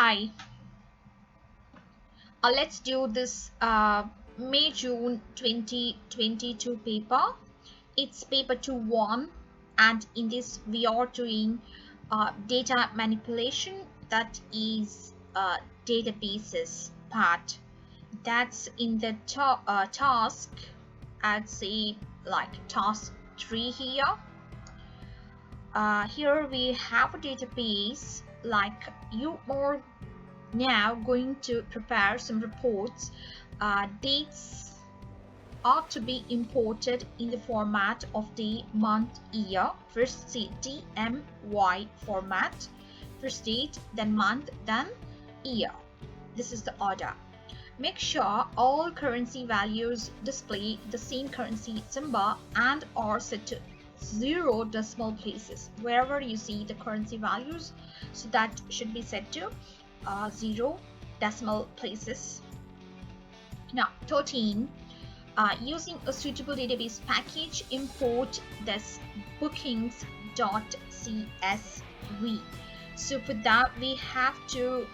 Hi, let's do this May-June 2022 paper. It's paper 2-1, and in this we are doing data manipulation, that is databases part. That's in the task, I'd say like task 3 here. Here we have a database, like you are now going to prepare some reports. Dates are to be imported in the format of day, month, year. First see DMY format, first date, then month, then year. This is the order. Make sure all currency values display the same currency symbol and are set to 0 decimal places. Wherever you see the currency values, so that should be set to 0 decimal places. Now 13, using a suitable database package, import this bookings.csv. So for that we have to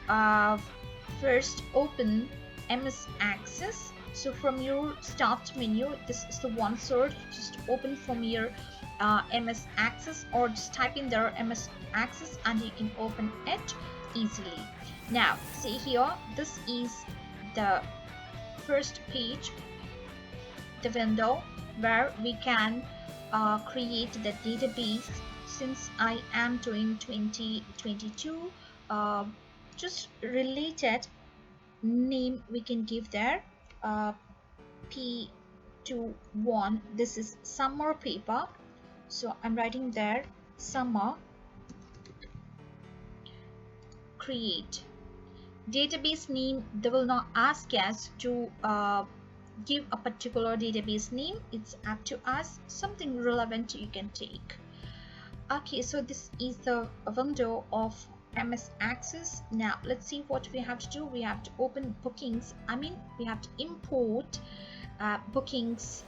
first open MS Access. So from your start menu, this is the one source. Just open from your MS Access, or just type in there MS Access and you can open it easily. Now see here, this is the first page, the window where we can create the database. Since I am doing 2022, just related name we can give there, P21. This is summer paper, so I'm writing there summer. Create database name. They will not ask us to give a particular database name. It's up to us. Something relevant you can take. Okay, so this is the window of MS Access. Now let's see what we have to do. We have to open bookings. We have to import bookings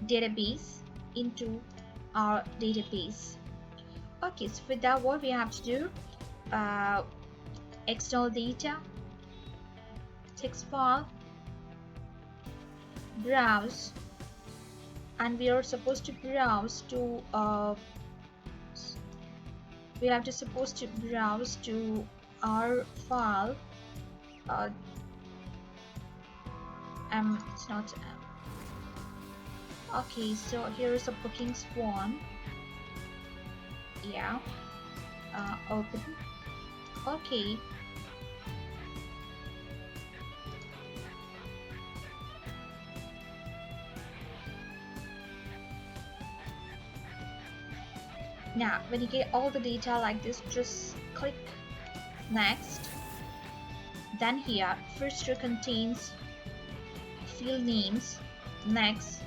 database into our database. Okay, so for that, what we have to do, external data, text file, browse, and we are supposed to browse to browse to our file. It's not okay, so here is a bookings one. Yeah, open. Okay, now when you get all the data like this, just click next. Then here, first row contains field names. Next,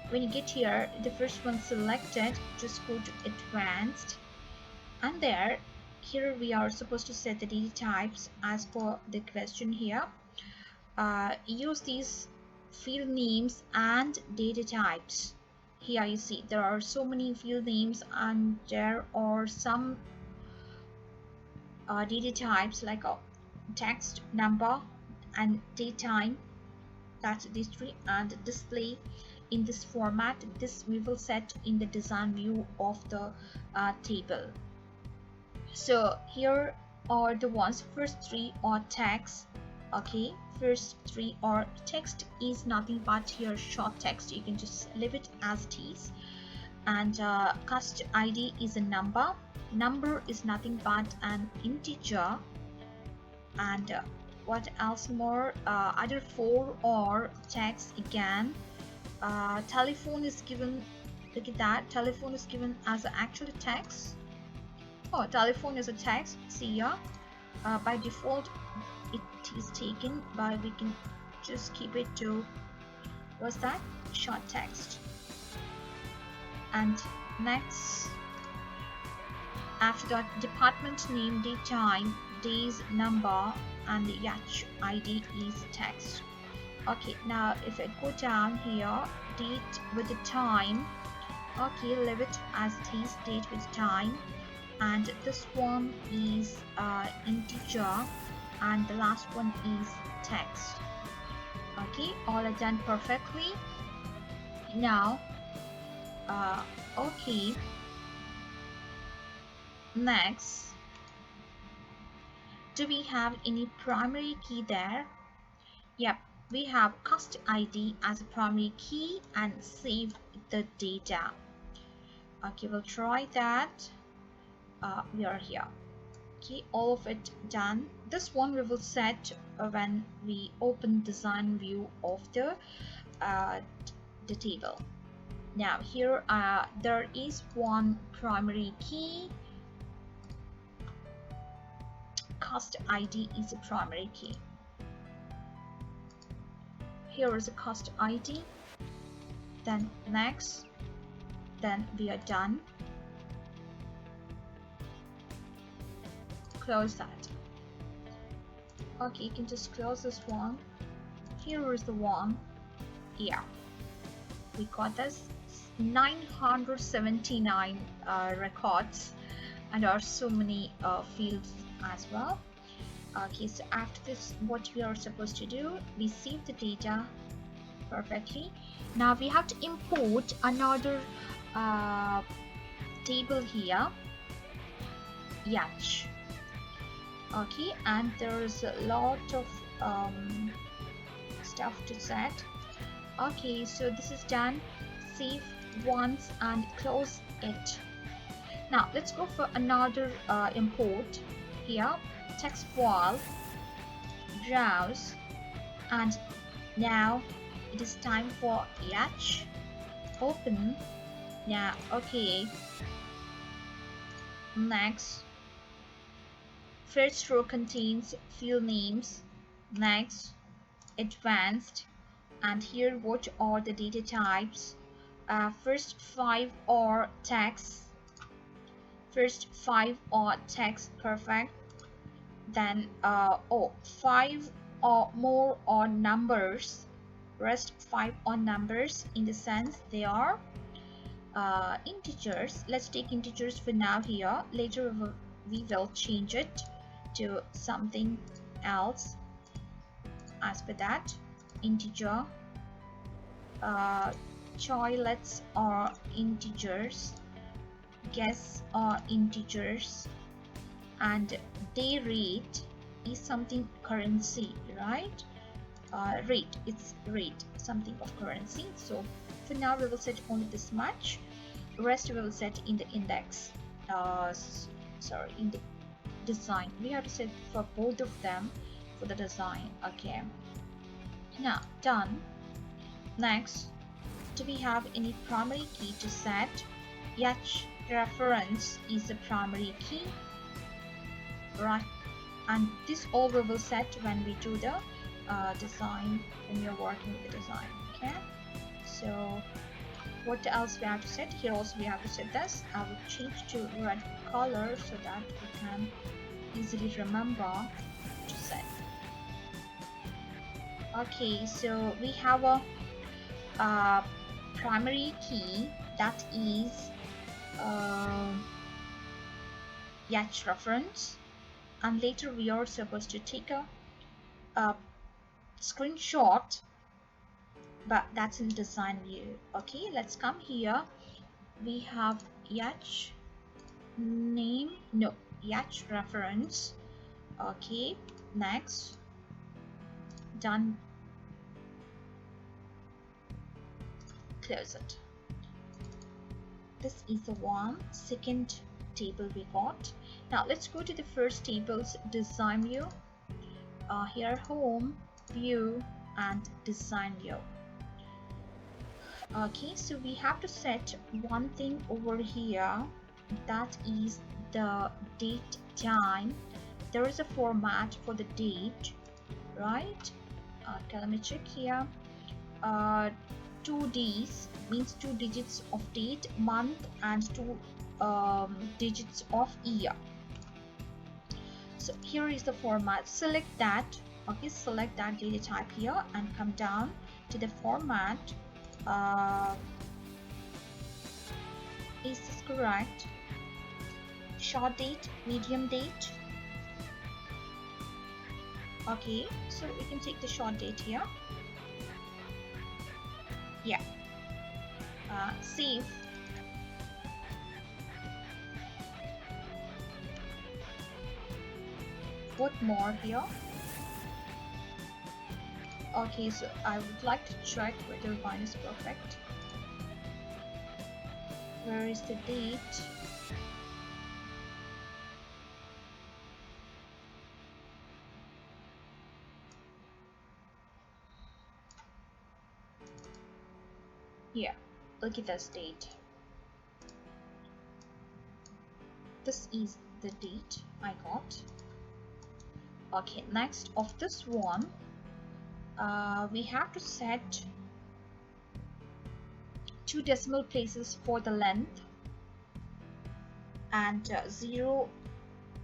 when you get here, the first one selected, just go to advanced, and here we are supposed to set the data types as per the question here. Use these field names and data types. Here you see there are so many field names, and there are some data types like text, number, and date time. That's these three, and display in this format. This we will set in the design view of the table. So here are the ones. First three are text. Okay, first three are text is nothing but here short text. You can just leave it as it is. And cust ID is a number. Number is nothing but an integer. And what else more? Other four are text again. Telephone is given. Look at that. Telephone is given as actually text. Oh, telephone is a text. See here. By default, it is taken, but we can just keep it to, what's that? Short text. And next, after that, department name, date, time, days, number, and the yacht ID is text. Okay, now if I go down here, date with the time. Okay, leave it as it is, date with time. and this one is integer, and the last one is text. Okay, all are done perfectly. Now okay, next, do we have any primary key there? Yep, we have cust ID as a primary key and save the data. Okay, we'll try that. We are here. Okay, all of it done. This one we will set when we open design view of the table. Now here there is one primary key. Cust ID is a primary key. Here is a cust ID. Then next, then we are done. Close that. Okay, you can just close this one. Here is the one. Yeah, we got this 979 records, and there are so many fields as well. Okay, so after this, what we are supposed to do, we save the data perfectly. Now we have to import another table here, Yach. Okay, and there's a lot of stuff to set. Okay, so this is done. Save once and close it. Now let's go for another import here. Text file, browse, and now it is time for Yach. Open. Yeah, okay. Next, first row contains field names. Next, advanced, and here what are the data types? First 5 are text. First 5 are text, perfect. Then 5 or more are numbers. Rest 5 are numbers, in the sense they are integers. Let's take integers for now here. Later we will change it to something else as per that. Integer. Toilets are integers. Guests are integers. And day rate is something currency, right? Rate, it's rate, something of currency. So for now we will set only this much. Rest we will set in the index, sorry, in the design. We have to set for both of them for the design. Okay, now done. Next, do we have any primary key to set? Yach reference is the primary key, right? And this all we will set when we do the design, when we are working with the design. Okay, so what else we have to set? Here also we have to set this. I will change to red color so that we can easily remember to set. Okay, so we have a primary key, that is Yach reference, and later we are supposed to take a screenshot, but that's in design view. Okay, let's come here. We have Yach name, no, Yach reference. Okay, next, done. Close it. This is the second table we got. Now let's go to the first table's design view. Here, home, view, and design view. Okay, so we have to set one thing over here, that is the date time. There is a format for the date, right? Okay, let me check here. 2 Ds means 2 digits of date, month, and 2 digits of year. So here is the format. Select that. Okay, select that data type here and come down to the format. Is this correct? short date, medium date. Okay, so we can take the short date here. Yeah. Save. Put more here. Okay, so I would like to check whether mine is perfect. Where is the date? Here, look at this date. This is the date I got. Okay, next of this one, we have to set 2 decimal places for the length and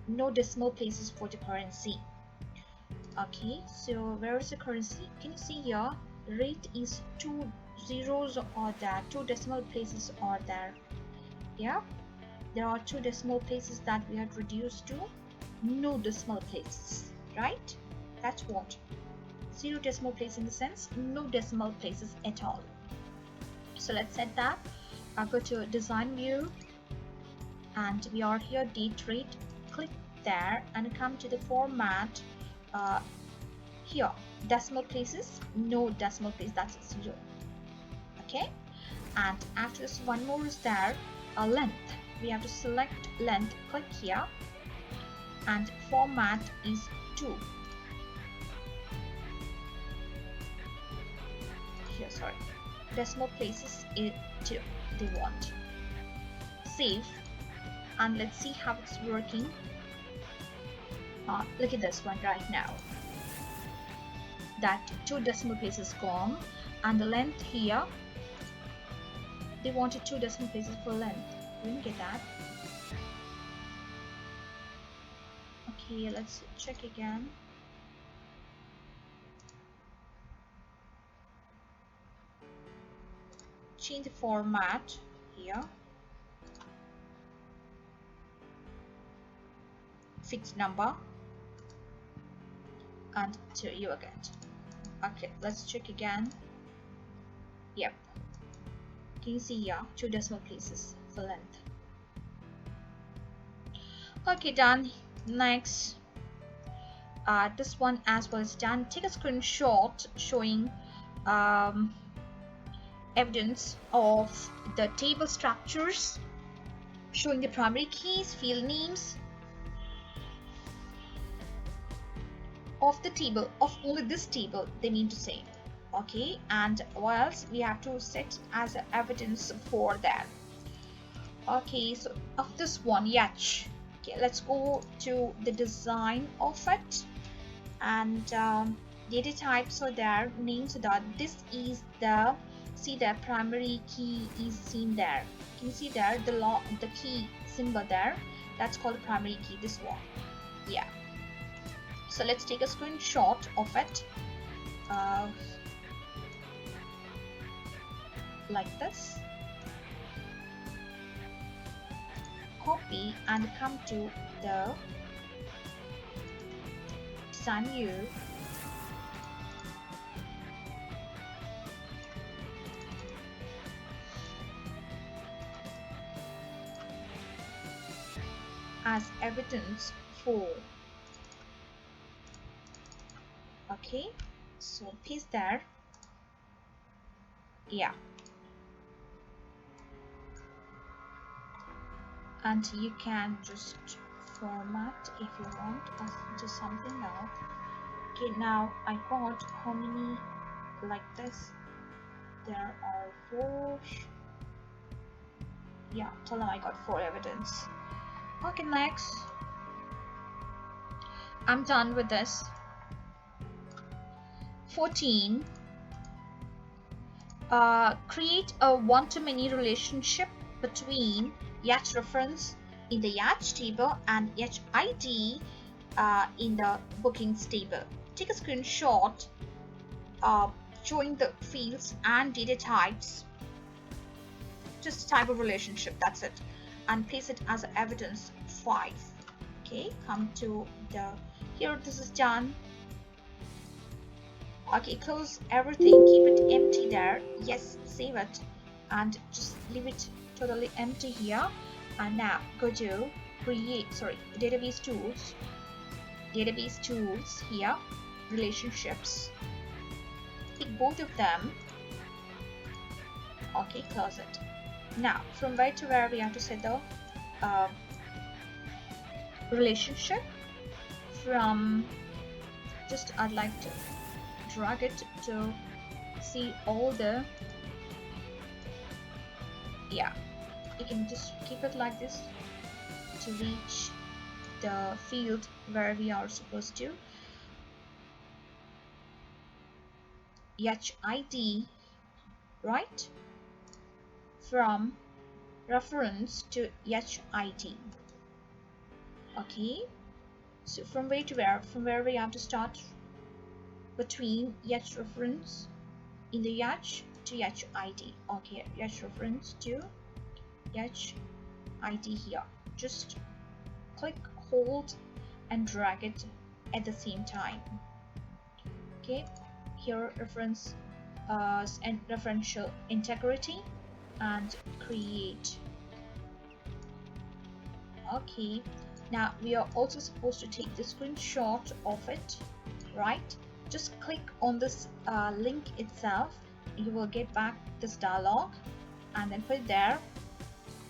no decimal places for the currency. Okay, so where is the currency? Can you see here? Rate is 2 zeros are there, 2 decimal places are there. Yeah, there are 2 decimal places that we had reduced to no decimal places, right? That's what 0 decimal place in the sense no decimal places at all. So let's set that. I'll go to design view and we are here date rate. Click there and come to the format. Here decimal places, no decimal place, that's 0. Okay, and after this one more is there, length. We have to select length, click here, and format is 2. Here, sorry, decimal places is 2 they want. Save, and let's see how it's working. Look at this one right now. That 2 decimal places gone, and the length here, they wanted 2 decimal places for length. We didn't get that. Okay, let's check again. Change the format here. Fixed number and to you again. Okay, let's check again. Yep. Can you see here 2 decimal places for length? Okay, done. Next, this one as well is done. Take a screenshot showing evidence of the table structures, showing the primary keys, field names of the table, of only this table they mean to say. Okay, and what else we have to set as evidence for that? Okay, so of this one, Yach. Okay, let's go to the design of it, and data types are there, names are there. This is the, see that primary key is seen there. Can you see there the key symbol there? That's called the primary key, this one. Yeah. So let's take a screenshot of it. Like this. Copy and come to the design view. As evidence for. Okay, so paste there. Yeah. And you can just format if you want to something else. Okay, now I got how many like this? There are 4. Yeah, till now I got 4 evidence. Okay, next. I'm done with this. 14. Create a one-to-many relationship between Yach reference in the Yach table and Yach ID in the bookings table. Take a screenshot showing the fields and data types. Just type of relationship, that's it. and place it as evidence 5. Okay, come to the here, this is done. Okay, close everything, keep it empty there. Yes, save it and just leave it totally empty here. And now go to database tools here, relationships, pick both of them. Okay, close it. Now from where to where we have to set the relationship. From just I'd like to drag it to see all the, yeah, you can just keep it like this to reach the field where we are supposed to. HID, right? From reference to HID. Okay, so from where to where? From where we have to start between H reference in the H to HID. Okay, H reference to HID here. Just click, hold, and drag it at the same time. Okay, here reference and referential integrity and create. Okay, now we are also supposed to take the screenshot of it, right? Just click on this link itself, you will get back this dialog, and then put it there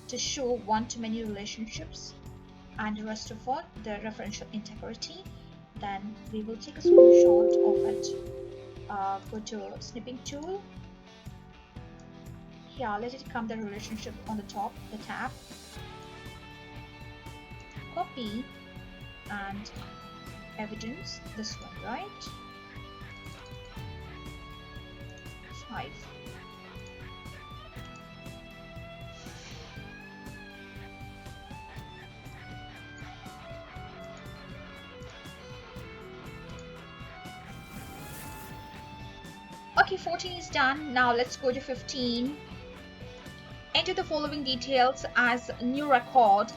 to show one-to-many relationships and the rest of all the referential integrity. Then we will take a screenshot of it. Go to snipping tool. Here, let it come the relationship on the top, the tab. Copy and evidence, this one, right? 5. Okay, 14 is done. Now let's go to 15. Enter the following details as new record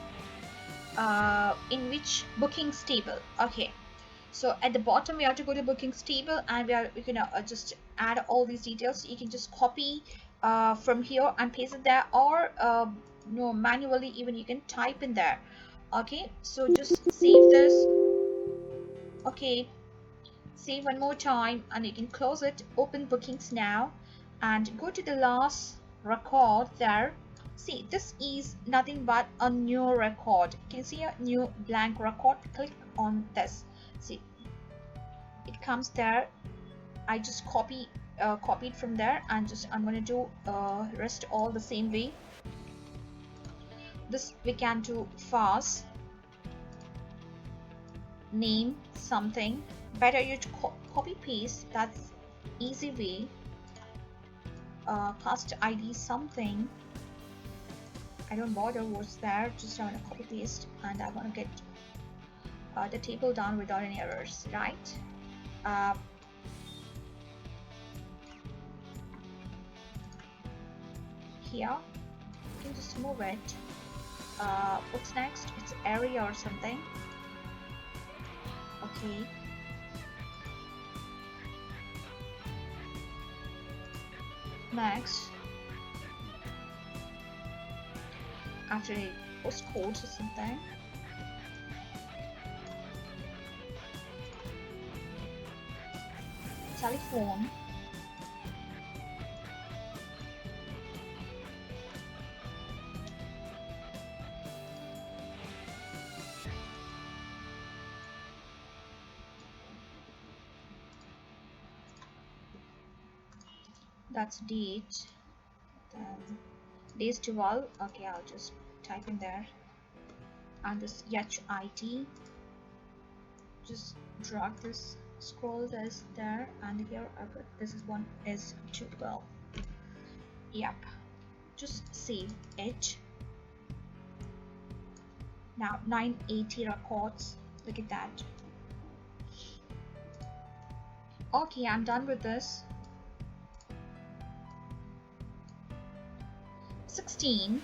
in which bookings table. Okay, so at the bottom we have to go to bookings table, and we can just add all these details. You can just copy from here and paste it there, or no, manually even you can type in there. Okay, so just save this. Okay, save one more time and you can close it. Open bookings now and go to the last record there. See, this is nothing but a new record. Can you see a new blank record? Click on this. See, it comes there. I just copied from there, and I'm going to do rest all the same way. This we can do fast. Name something. Better you to copy paste. That's easy way. Cast ID something. I don't bother what's there. Just I want to copy paste, and I want to get the table done without any errors, right? Here you can just move it. What's next? It's area or something. Okay. Next, after a postcode or something, telephone, that's date, then days 12. Okay, I'll just type in there, and this HID, just drag this, scroll this there, and here this is one is 12. Yep, just save it. Now 980 records, look at that. Okay, I'm done with this. 16,